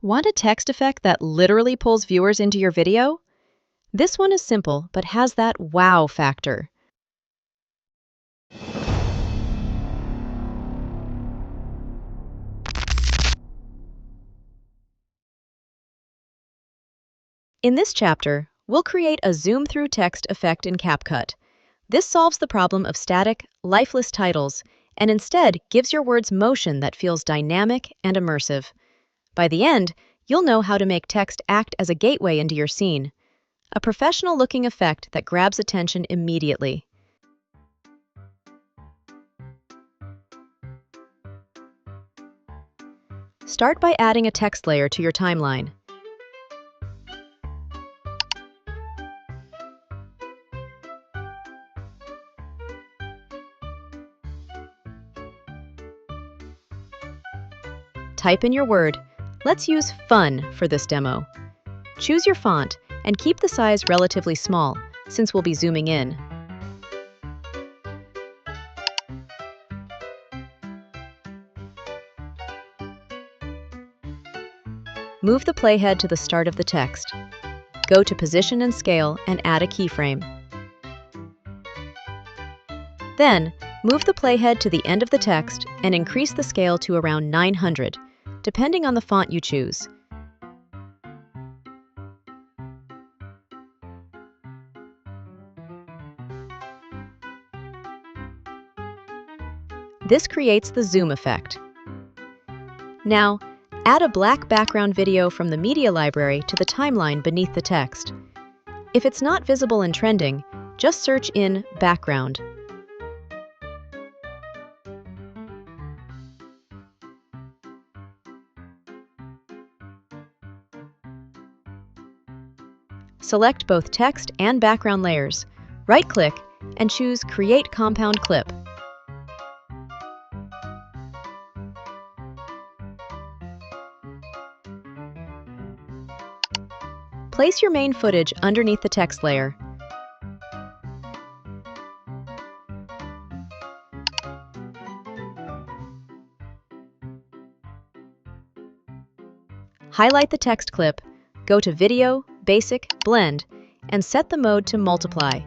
Want a text effect that literally pulls viewers into your video? This one is simple, but has that wow factor. In this chapter, we'll create a zoom-through text effect in CapCut. This solves the problem of static, lifeless titles, and instead gives your words motion that feels dynamic and immersive. By the end, you'll know how to make text act as a gateway into your scene, a professional-looking effect that grabs attention immediately. Start by adding a text layer to your timeline. Type in your word. Let's use fun for this demo. Choose your font and keep the size relatively small, since we'll be zooming in. Move the playhead to the start of the text. Go to Position and Scale and add a keyframe. Then, move the playhead to the end of the text and increase the scale to around 900, depending on the font you choose. This creates the zoom effect. Now, add a black background video from the media library to the timeline beneath the text. If it's not visible and trending, just search in background. Select both text and background layers. Right-click and choose Create Compound Clip. Place your main footage underneath the text layer. Highlight the text clip, go to Video, Basic, Blend, and set the mode to Multiply.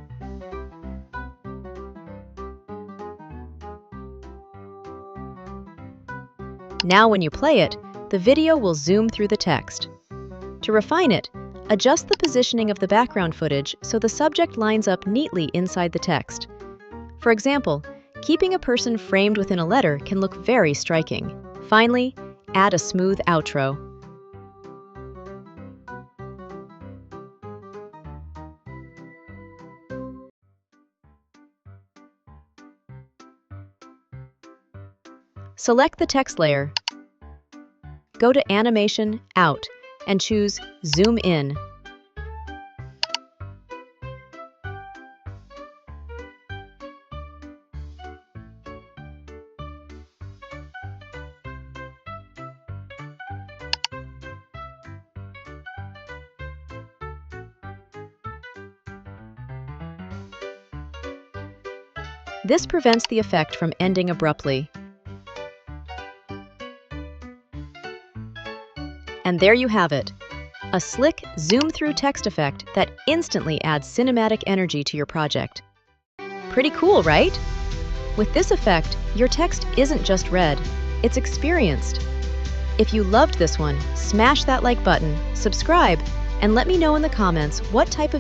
Now when you play it, the video will zoom through the text. To refine it, adjust the positioning of the background footage so the subject lines up neatly inside the text. For example, keeping a person framed within a letter can look very striking. Finally, add a smooth outro. Select the text layer. Go to Animation, Out, and choose Zoom In. This prevents the effect from ending abruptly. And there you have it, a slick zoom-through text effect that instantly adds cinematic energy to your project. Pretty cool, right? With this effect, your text isn't just read, it's experienced. If you loved this one, smash that like button, subscribe, and let me know in the comments what type of